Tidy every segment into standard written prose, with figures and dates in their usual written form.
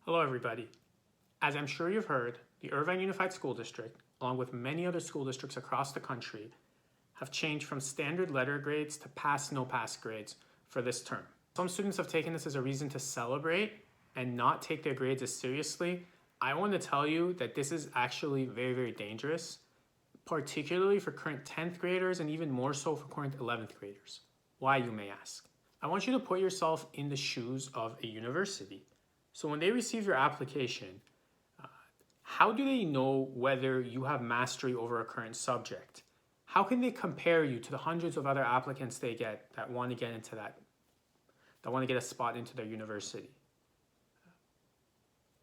Hello, everybody. As I'm sure you've heard, the Irvine Unified School District, along with many other school districts across the country, have changed from standard letter grades to pass, no pass grades for this term. Some students have taken this as a reason to celebrate and not take their grades as seriously. I want to tell you that this is actually very, very dangerous, particularly for current 10th graders and even more so for current 11th graders. Why, you may ask? I want you to put yourself in the shoes of a university. So when they receive your application, how do they know whether you have mastery over a current subject? How can they compare you to the hundreds of other applicants they get that want to get into that want to get a spot into their university?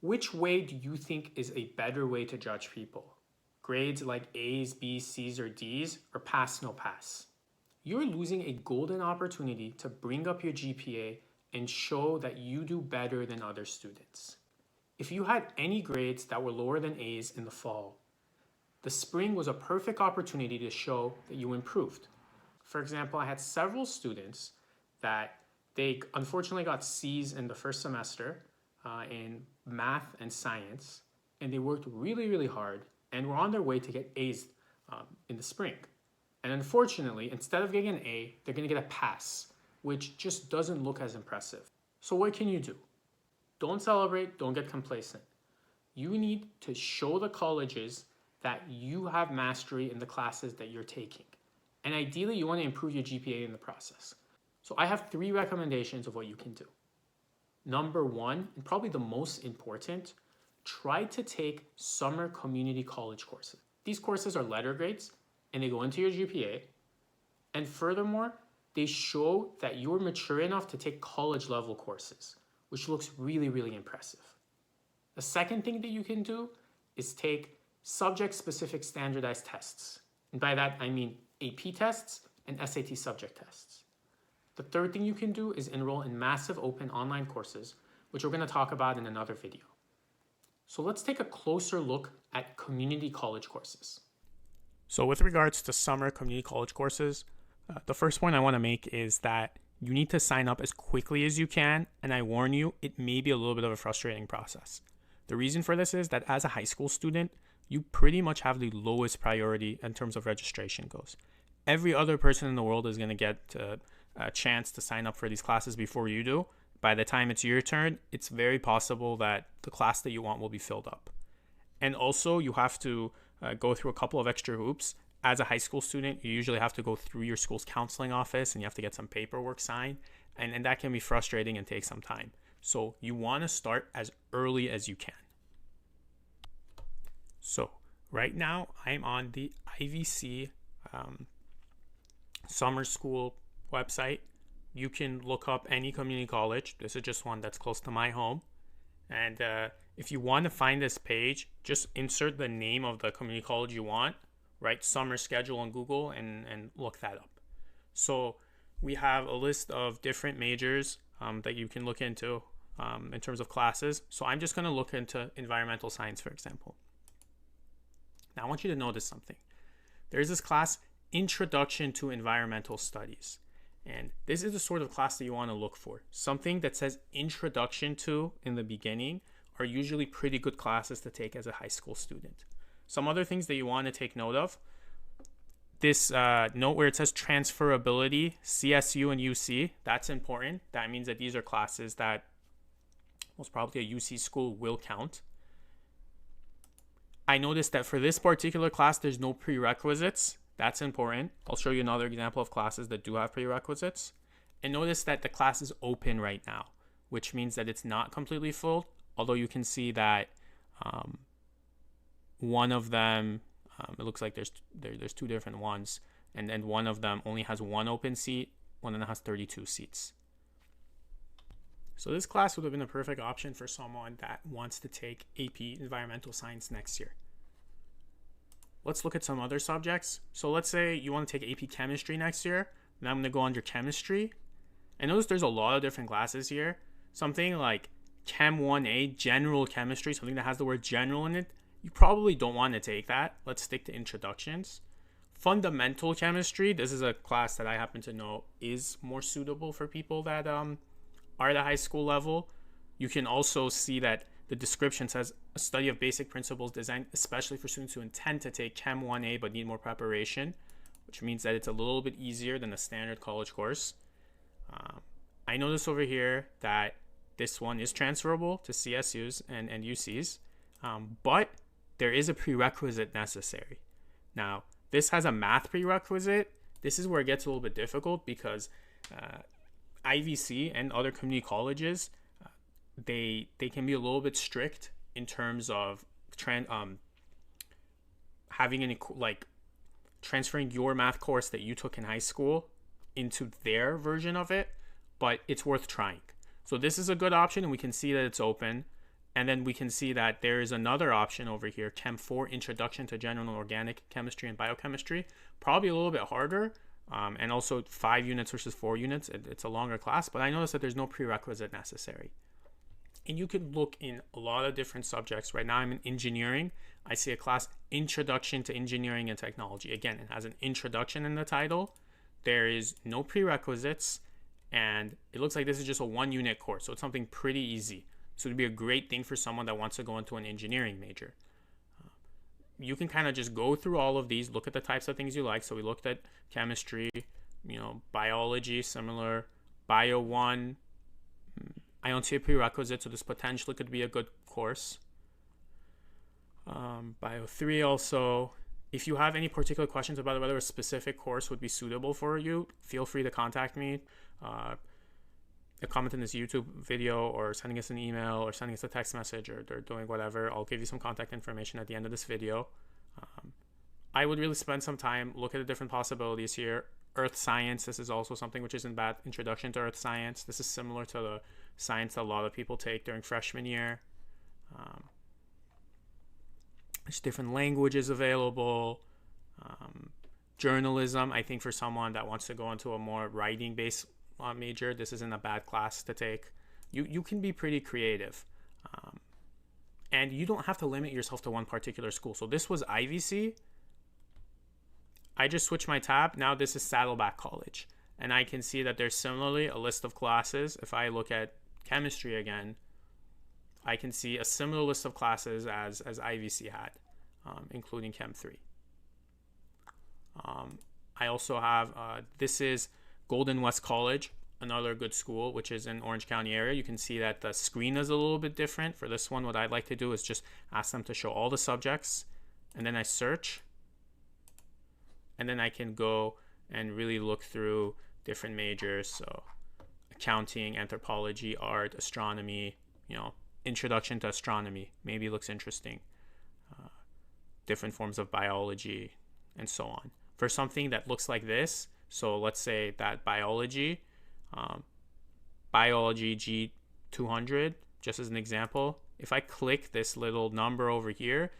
Which way do you think is a better way to judge people? Grades like A's, B's, C's, or D's, or pass, no pass? You're losing a golden opportunity to bring up your GPA and show that you do better than other students. If you had any grades that were lower than A's in the fall, the spring was a perfect opportunity to show that you improved. For example, I had several students that they unfortunately got C's in the first semester in math and science, and they worked really, really hard and were on their way to get A's in the spring. And unfortunately, instead of getting an A, they're gonna get a pass, which just doesn't look as impressive. So what can you do? Don't celebrate, don't get complacent. You need to show the colleges that you have mastery in the classes that you're taking. And ideally, you want to improve your GPA in the process. So I have 3 recommendations of what you can do. Number 1, and probably the most important, try to take summer community college courses. These courses are letter grades and they go into your GPA. And furthermore, they show that you're mature enough to take college level courses, which looks really, really impressive. The second thing that you can do is take subject-specific standardized tests. And by that, I mean AP tests and SAT subject tests. The third thing you can do is enroll in massive open online courses, which we're going to talk about in another video. So let's take a closer look at community college courses. So with regards to summer community college courses, the first point I want to make is that you need to sign up as quickly as you can, and I warn you, it may be a little bit of a frustrating process. The reason for this is that as a high school student, you pretty much have the lowest priority in terms of registration goes. Every other person in the world is going to get a chance to sign up for these classes before you do. By the time it's your turn, it's very possible that the class that you want will be filled up. And also, you have to go through a couple of extra hoops. As a high school student, you usually have to go through your school's counseling office and you have to get some paperwork signed. And that can be frustrating and take some time. So you want to start as early as you can. So right now, I'm on the IVC summer school website. You can look up any community college. This is just one that's close to my home. And if you want to find this page, just insert the name of the community college you want. Write summer schedule on Google and look that up. So we have a list of different majors that you can look into in terms of classes. So I'm just going to look into environmental science, for example. Now I want you to notice something. There's this class, Introduction to Environmental Studies. And this is the sort of class that you want to look for. Something that says introduction to in the beginning are usually pretty good classes to take as a high school student. Some other things that you want to take note of. This note where it says transferability, CSU and UC, that's important. That means that these are classes that most probably a UC school will count. I noticed that for this particular class, there's no prerequisites. That's important. I'll show you another example of classes that do have prerequisites. And notice that the class is open right now, which means that it's not completely full, although you can see that one of them, it looks like there's 2 different ones, and then one of them only has 1 open seat, one of them has 32 seats. So this class would have been a perfect option for someone that wants to take AP Environmental Science next year. Let's look at some other subjects. So let's say you want to take AP Chemistry next year, and I'm going to go under Chemistry. And notice there's a lot of different classes here. Something like Chem 1A, General Chemistry, something that has the word general in it. You probably don't want to take that. Let's stick to introductions. Fundamental Chemistry, this is a class that I happen to know is more suitable for people that are at a high school level. You can also see that the description says a study of basic principles designed especially for students who intend to take Chem 1A but need more preparation, which means that it's a little bit easier than a standard college course. I notice over here that this one is transferable to CSUs and UCs, but there is a prerequisite necessary. Now, this has a math prerequisite. This is where it gets a little bit difficult because IVC and other community colleges, they can be a little bit strict in terms of having transferring your math course that you took in high school into their version of it, but it's worth trying. So this is a good option, and we can see that it's open. And then we can see that there is another option over here, Chem 4, Introduction to General and Organic Chemistry and Biochemistry. Probably a little bit harder, and also 5 units versus 4 units. It's a longer class, but I noticed that there's no prerequisite necessary. And you can look in a lot of different subjects. Right now I'm in engineering. I see a class, Introduction to Engineering and Technology. Again, it has an introduction in the title. There is no prerequisites, and it looks like this is just a 1-unit course, so it's something pretty easy. So it'd be a great thing for someone that wants to go into an engineering major. You can kind of just go through all of these, look at the types of things you like. So we looked at chemistry, biology, similar, bio 1. I don't see a prerequisite, so this potentially could be a good course. Bio 3 also. If you have any particular questions about whether a specific course would be suitable for you, feel free to contact me. A comment in this YouTube video, or sending us an email, or sending us a text message, or doing whatever. I'll give you some contact information at the end of this video. I would really spend some time, look at the different possibilities here. Earth science, this is also something which isn't bad. Introduction to earth science. This is similar to the science that a lot of people take during freshman year. There's different languages available. Journalism, I think for someone that wants to go into a more writing-based major, this isn't a bad class to take. You can be pretty creative, and you don't have to limit yourself to one particular school. So this was IVC. I just switched my tab. Now this is Saddleback College, and I can see that there's similarly a list of classes. If I look at chemistry again, I can see a similar list of classes as IVC had, including Chem 3. I also have this is Golden West College, another good school, which is in Orange County area. You can see that the screen is a little bit different. For this one, what I'd like to do is just ask them to show all the subjects, and then I search, and then I can go and really look through different majors. So accounting, anthropology, art, astronomy, introduction to astronomy, maybe looks interesting. Different forms of biology, and so on. For something that looks like this, so let's say that biology G200, just as an example, if I click this little number over here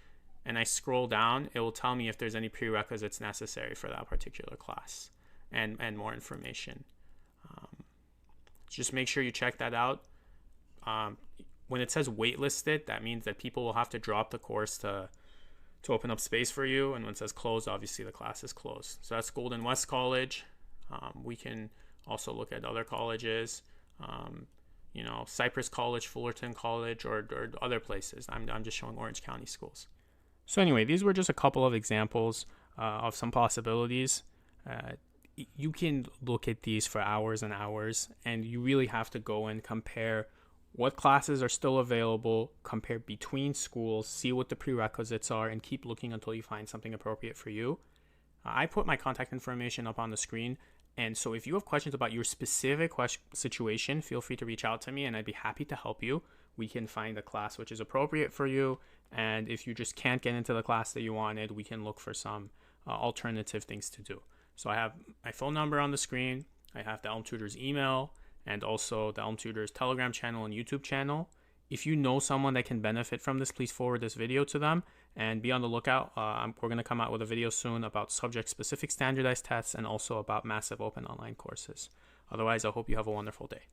and I scroll down, it will tell me if there's any prerequisites necessary for that particular class, and more information. Just make sure you check that out. When it says waitlisted, that means that people will have to drop the course to open up space for you. And when it says closed, obviously the class is closed. So that's Golden West College. We can also look at other colleges, Cypress College, Fullerton College, or other places. I'm just showing Orange County schools. So anyway, these were just a couple of examples of some possibilities. You can look at these for hours and hours, and you really have to go and compare what classes are still available, compare between schools, see what the prerequisites are, and keep looking until you find something appropriate for you. I put my contact information up on the screen, and so if you have questions about your specific situation, feel free to reach out to me, and I'd be happy to help you. We can find a class which is appropriate for you, and if you just can't get into the class that you wanted, we can look for some alternative things to do. So I have my phone number on the screen, I have the Elm Tutors email, and also the Elm Tutors Telegram channel and YouTube channel. If you know someone that can benefit from this, please forward this video to them, and be on the lookout. We're going to come out with a video soon about subject-specific standardized tests, and also about massive open online courses. Otherwise, I hope you have a wonderful day.